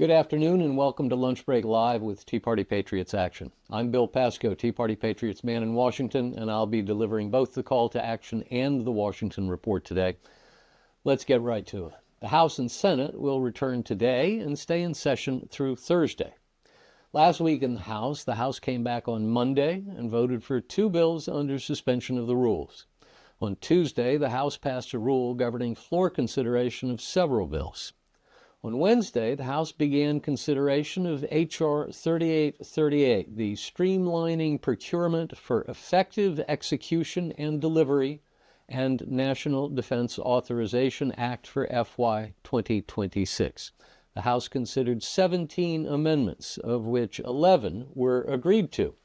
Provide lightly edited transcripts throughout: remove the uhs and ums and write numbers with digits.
Good afternoon and welcome to Lunch Break Live with Tea Party Patriots Action. I'm Bill Pasco, Tea Party Patriots man in Washington, and I'll be delivering both the call to action and the Washington report today. Let's get right to it. The House and Senate will return today and stay in session through Thursday. Last week in the House came back on Monday and voted for two bills under suspension of the rules. On Tuesday, the House passed a rule governing floor consideration of several bills. On Wednesday, the House began consideration of H.R. 3838, the Streamlining Procurement for Effective Execution and Delivery and National Defense Authorization Act for FY 2026. The House considered 17 amendments, of which 11 were agreed to.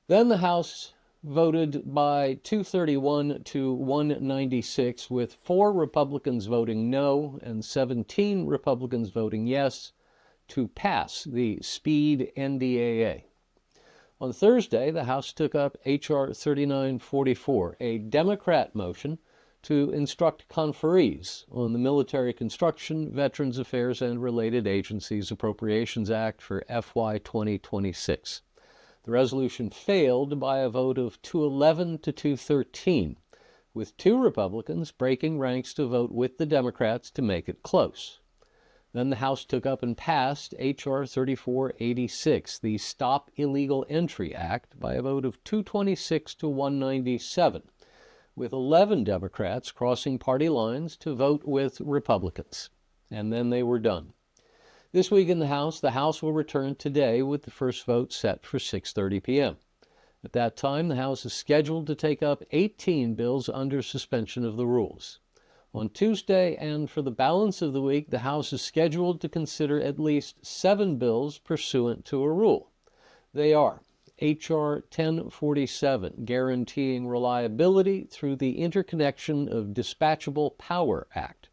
Then the House voted by 231 to 196, with 4 Republicans voting no and 17 Republicans voting yes, to pass the SPEED NDAA. On Thursday, the House took up H.R. 3944, a Democrat motion to instruct conferees on the Military Construction, Veterans Affairs, and Related Agencies Appropriations Act for FY 2026. The resolution failed by a vote of 211 to 213, with 2 Republicans breaking ranks to vote with the Democrats to make it close. Then the House took up and passed H.R. 3486, the Stop Illegal Entry Act, by a vote of 226 to 197, with 11 Democrats crossing party lines to vote with Republicans. And then they were done. This week in the House will return today with the first vote set for 6:30 p.m. At that time, the House is scheduled to take up 18 bills under suspension of the rules. On Tuesday and for the balance of the week, the House is scheduled to consider at least 7 bills pursuant to a rule. They are H.R. 1047, guaranteeing reliability through the Interconnection of Dispatchable Power Act.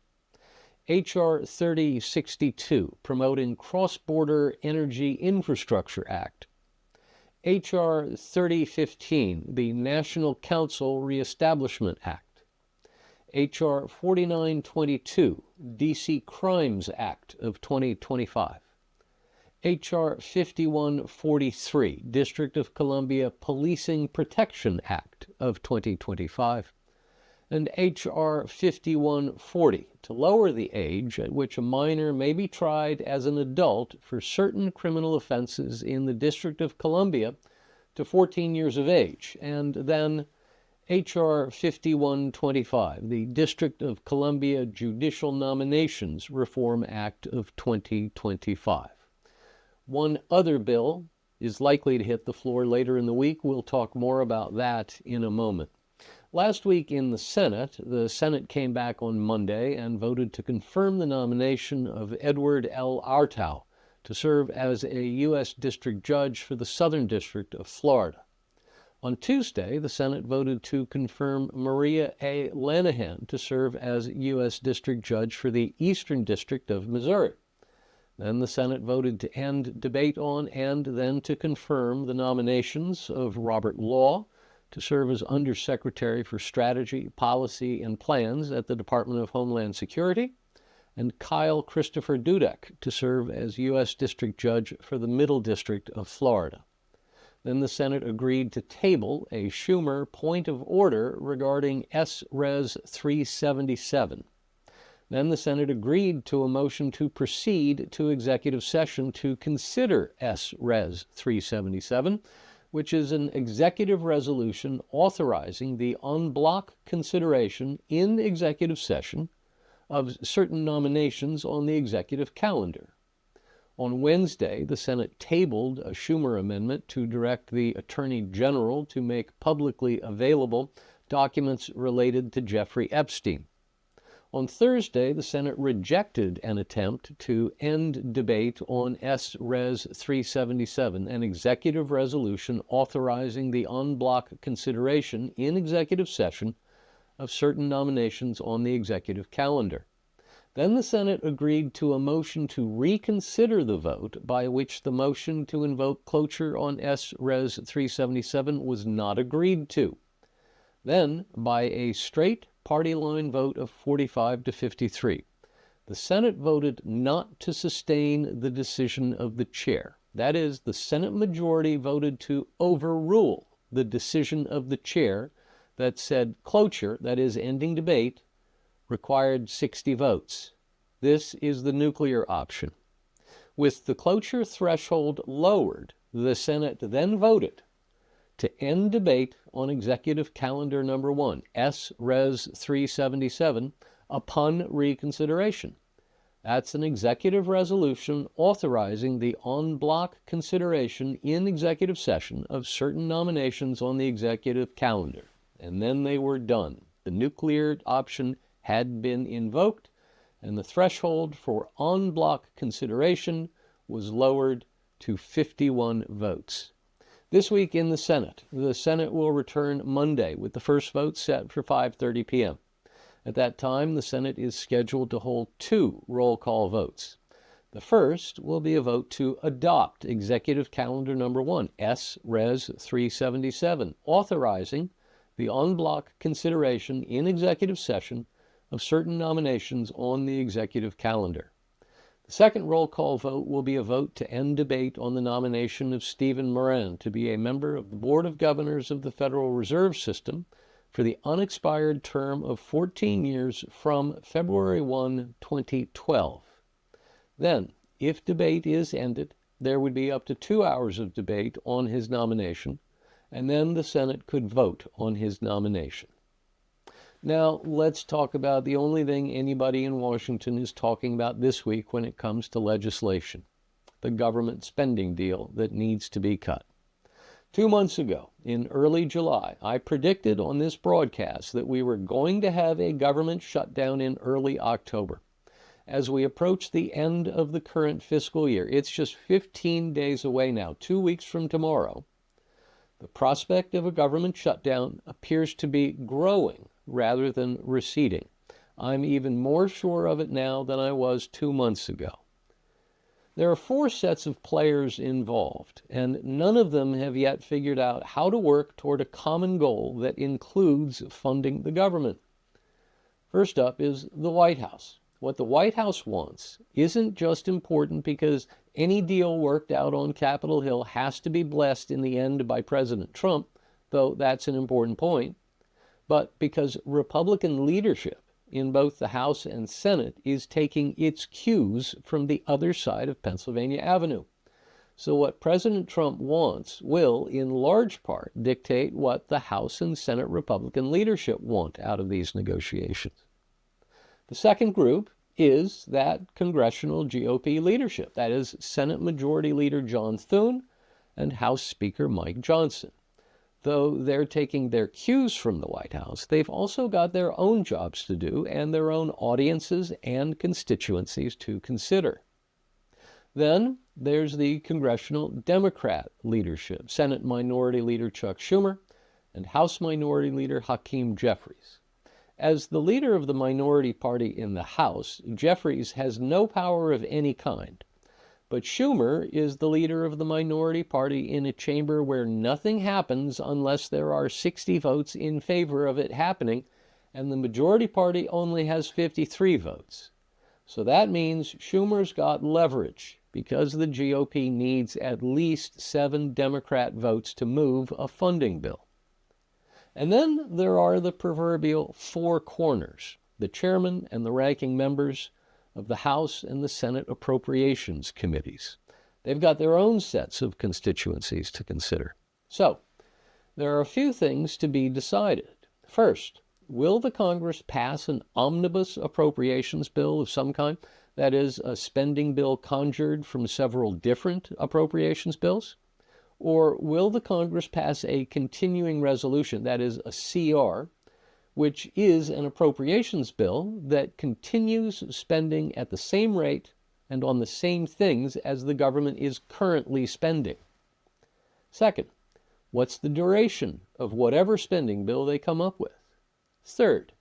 H.R. 3062, promoting Cross-Border Energy Infrastructure Act. H.R. 3015, the National Council Reestablishment Act. H.R. 4922, D.C. Crimes Act of 2025. H.R. 5143, District of Columbia Policing Protection Act of 2025. And H.R. 5140, to lower the age at which a minor may be tried as an adult for certain criminal offenses in the District of Columbia to 14 years of age. And then H.R. 5125, the District of Columbia Judicial Nominations Reform Act of 2025. One other bill is likely to hit the floor later in the week. We'll talk more about that in a moment. Last week in the Senate came back on Monday and voted to confirm the nomination of Edward L. Artow to serve as a U.S. District Judge for the Southern District of Florida. On Tuesday, the Senate voted to confirm Maria A. Lanahan to serve as U.S. District Judge for the Eastern District of Missouri. Then the Senate voted to end debate on and then to confirm the nominations of Robert Law to serve as Undersecretary for Strategy, Policy, and Plans at the Department of Homeland Security, and Kyle Christopher Dudek to serve as U.S. District Judge for the Middle District of Florida. Then the Senate agreed to table a Schumer point of order regarding S-Res 377. Then the Senate agreed to a motion to proceed to executive session to consider S-Res 377, which is an executive resolution authorizing the en bloc consideration in executive session of certain nominations on the executive calendar. On Wednesday, the Senate tabled a Schumer amendment to direct the Attorney General to make publicly available documents related to Jeffrey Epstein. On Thursday, the Senate rejected an attempt to end debate on S-Res 377, an executive resolution authorizing the en bloc consideration in executive session of certain nominations on the executive calendar. Then the Senate agreed to a motion to reconsider the vote by which the motion to invoke cloture on S-Res 377 was not agreed to. Then, by a straight party line vote of 45 to 53, The Senate voted not to sustain the decision of the chair. That is, the Senate majority voted to overrule the decision of the chair that said cloture, that is, ending debate, required 60 votes. This is the nuclear option. With the cloture threshold lowered, the Senate then voted to end debate on Executive Calendar Number 1, S-Res 377, upon reconsideration. That's an executive resolution authorizing the en bloc consideration in executive session of certain nominations on the executive calendar. And then they were done. The nuclear option had been invoked, and the threshold for en bloc consideration was lowered to 51 votes. This week in the Senate will return Monday with the first vote set for 5:30 p.m. At that time, the Senate is scheduled to hold 2 roll call votes. The first will be a vote to adopt Executive Calendar Number 1, S-Res 377, authorizing the en bloc consideration in executive session of certain nominations on the executive calendar. The second roll call vote will be a vote to end debate on the nomination of Stephen Moran to be a member of the Board of Governors of the Federal Reserve System for the unexpired term of 14 years from February 1, 2012. Then, if debate is ended, there would be up to 2 hours of debate on his nomination, and then the Senate could vote on his nomination. Now, let's talk about the only thing anybody in Washington is talking about this week when it comes to legislation, the government spending deal that needs to be cut. 2 months ago, in early July, I predicted on this broadcast that we were going to have a government shutdown in early October. As we approach the end of the current fiscal year, it's just 15 days away now, 2 weeks from tomorrow. The prospect of a government shutdown appears to be growing rather than receding. I'm even more sure of it now than I was 2 months ago. There are 4 sets of players involved, and none of them have yet figured out how to work toward a common goal that includes funding the government. First up is the White House. What the White House wants isn't just important because any deal worked out on Capitol Hill has to be blessed in the end by President Trump, though that's an important point, but because Republican leadership in both the House and Senate is taking its cues from the other side of Pennsylvania Avenue. So what President Trump wants will, in large part, dictate what the House and Senate Republican leadership want out of these negotiations. The second group is that congressional GOP leadership, that is, Senate Majority Leader John Thune and House Speaker Mike Johnson. Though they're taking their cues from the White House, they've also got their own jobs to do and their own audiences and constituencies to consider. Then there's the congressional Democrat leadership, Senate Minority Leader Chuck Schumer and House Minority Leader Hakeem Jeffries. As the leader of the minority party in the House, Jeffries has no power of any kind. But Schumer is the leader of the minority party in a chamber where nothing happens unless there are 60 votes in favor of it happening, and the majority party only has 53 votes. So that means Schumer's got leverage because the GOP needs at least 7 Democrat votes to move a funding bill. And then there are the proverbial 4 corners, the chairman and the ranking members of the House and the Senate Appropriations Committees. They've got their own sets of constituencies to consider. So, there are a few things to be decided. First, will the Congress pass an omnibus appropriations bill of some kind? That is, a spending bill conjured from several different appropriations bills? Or will the Congress pass a continuing resolution, that is, a CR, which is an appropriations bill that continues spending at the same rate and on the same things as the government is currently spending? Second, what's the duration of whatever spending bill they come up with? Third,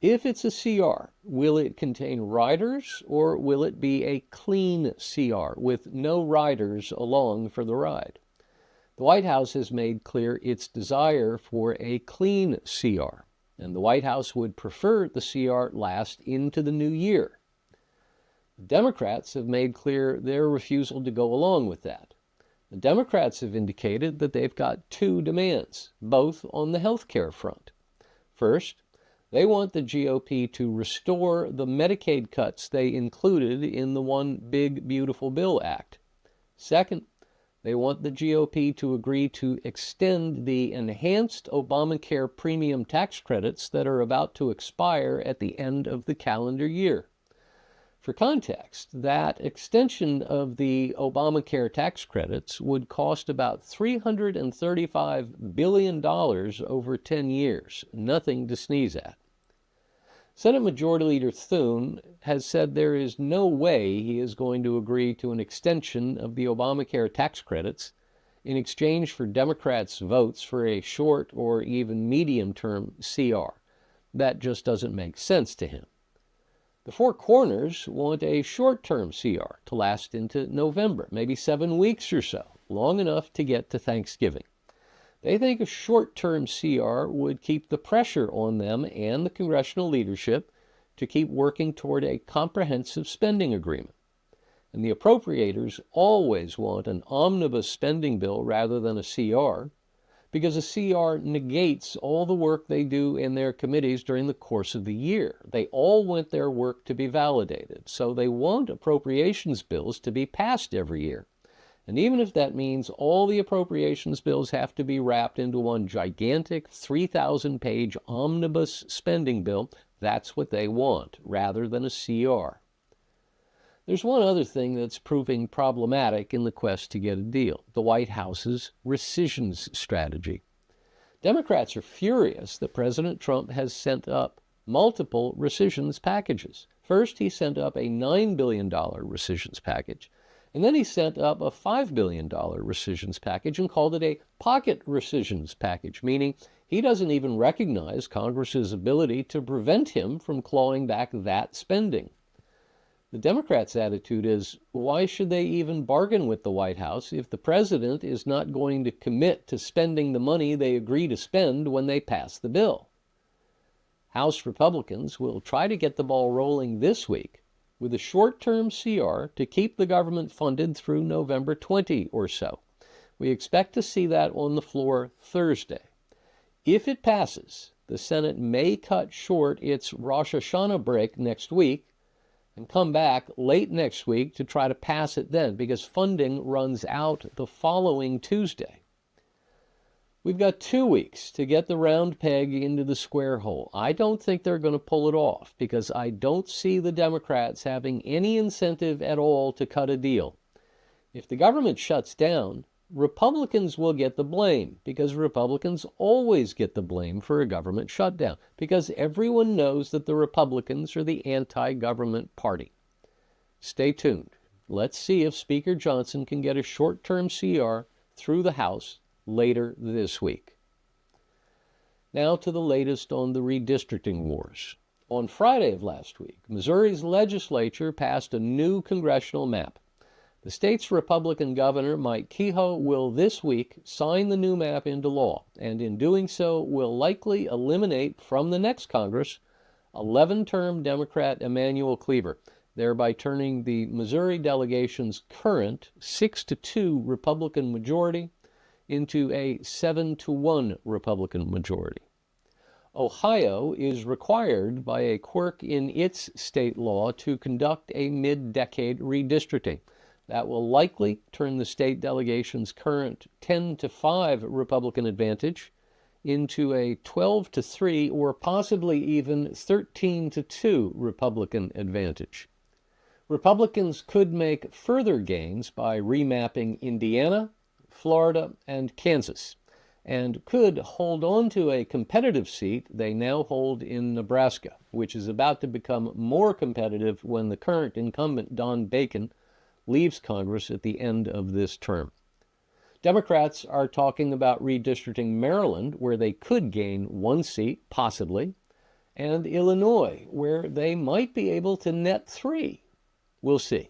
if it's a CR, will it contain riders or will it be a clean CR with no riders along for the ride? The White House has made clear its desire for a clean CR, and the White House would prefer the CR last into the new year. The Democrats have made clear their refusal to go along with that. The Democrats have indicated that they've got two demands, both on the health care front. First, they want the GOP to restore the Medicaid cuts they included in the One Big Beautiful Bill Act. Second, they want the GOP to agree to extend the enhanced Obamacare premium tax credits that are about to expire at the end of the calendar year. For context, that extension of the Obamacare tax credits would cost about $335 billion over 10 years, nothing to sneeze at. Senate Majority Leader Thune has said there is no way he is going to agree to an extension of the Obamacare tax credits in exchange for Democrats' votes for a short or even medium-term CR. That just doesn't make sense to him. The Four Corners want a short-term CR to last into November, maybe 7 weeks or so, long enough to get to Thanksgiving. They think a short-term CR would keep the pressure on them and the congressional leadership to keep working toward a comprehensive spending agreement. And the appropriators always want an omnibus spending bill rather than a CR, because a CR negates all the work they do in their committees during the course of the year. They all want their work to be validated, so they want appropriations bills to be passed every year. And even if that means all the appropriations bills have to be wrapped into one gigantic 3,000-page omnibus spending bill, that's what they want, rather than a CR. There's one other thing that's proving problematic in the quest to get a deal: the White House's rescissions strategy. Democrats are furious that President Trump has sent up multiple rescissions packages. First, he sent up a $9 billion rescissions package, and then he sent up a $5 billion rescissions package and called it a pocket rescissions package, meaning he doesn't even recognize Congress's ability to prevent him from clawing back that spending. The Democrats' attitude is, why should they even bargain with the White House if the president is not going to commit to spending the money they agree to spend when they pass the bill? House Republicans will try to get the ball rolling this week with a short-term CR to keep the government funded through November 20 or so. We expect to see that on the floor Thursday. If it passes, the Senate may cut short its Rosh Hashanah break next week and come back late next week to try to pass it then, because funding runs out the following Tuesday. We've got 2 weeks to get the round peg into the square hole. I don't think they're going to pull it off, because I don't see the Democrats having any incentive at all to cut a deal. If the government shuts down, Republicans will get the blame, because Republicans always get the blame for a government shutdown, because everyone knows that the Republicans are the anti-government party. Stay tuned. Let's see if Speaker Johnson can get a short-term CR through the House later this week. Now to the latest on the redistricting wars. On Friday of last week, Missouri's legislature passed a new congressional map. The state's Republican governor, Mike Kehoe, will this week sign the new map into law, and in doing so will likely eliminate from the next Congress 11-term Democrat Emanuel Cleaver, thereby turning the Missouri delegation's current 6-2 Republican majority into a 7-1 Republican majority. Ohio is required by a quirk in its state law to conduct a mid-decade redistricting. That will likely turn the state delegation's current 10-5 Republican advantage into a 12-3 or possibly even 13-2 Republican advantage. Republicans could make further gains by remapping Indiana, Florida, and Kansas, and could hold on to a competitive seat they now hold in Nebraska, which is about to become more competitive when the current incumbent, Don Bacon, leaves Congress at the end of this term. Democrats are talking about redistricting Maryland, where they could gain 1 seat, possibly, and Illinois, where they might be able to net 3. We'll see.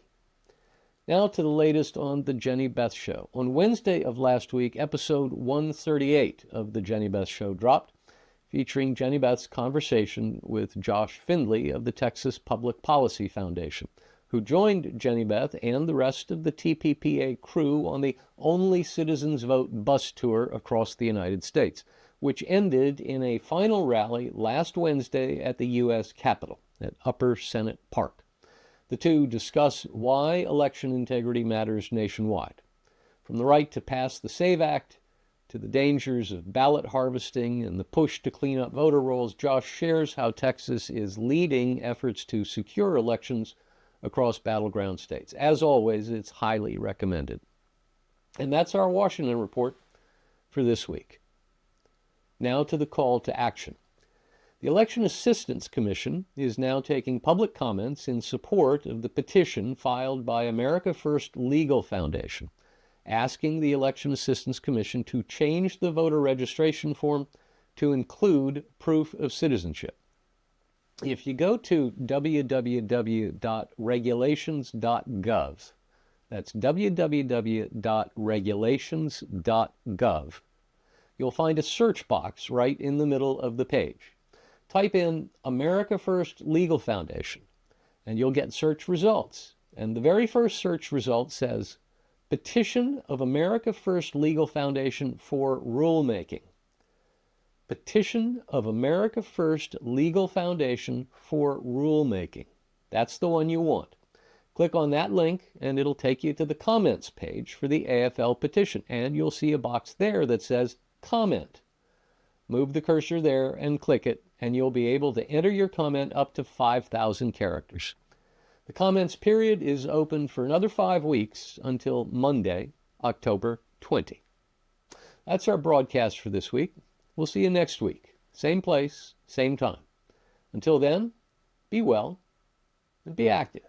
Now to the latest on The Jenny Beth Show. On Wednesday of last week, episode 138 of The Jenny Beth Show dropped, featuring Jenny Beth's conversation with Josh Findley of the Texas Public Policy Foundation. who joined Jenny Beth and the rest of the TPPA crew on the Only Citizens Vote bus tour across the United States, which ended in a final rally last Wednesday at the U.S. Capitol at Upper Senate Park. The two discuss why election integrity matters nationwide, from the right to pass the SAVE Act to the dangers of ballot harvesting and the push to clean up voter rolls. Josh shares how Texas is leading efforts to secure elections across battleground states. As always, it's highly recommended. And that's our Washington report for this week. Now to the call to action. The Election Assistance Commission is now taking public comments in support of the petition filed by America First Legal Foundation, asking the Election Assistance Commission to change the voter registration form to include proof of citizenship. If you go to www.regulations.gov, that's www.regulations.gov, you'll find a search box right in the middle of the page. Type in America First Legal Foundation, and you'll get search results. And the very first search result says, Petition of America First Legal Foundation for Rulemaking. Petition of America First Legal Foundation for Rulemaking. That's the one you want. Click on that link and it'll take you to the comments page for the AFL petition, and you'll see a box there that says Comment. Move the cursor there and click it, and you'll be able to enter your comment up to 5,000 characters. The comments period is open for another 5 weeks until Monday, October 20. That's our broadcast for this week. We'll see you next week. Same place, same time. Until then, be well and be active.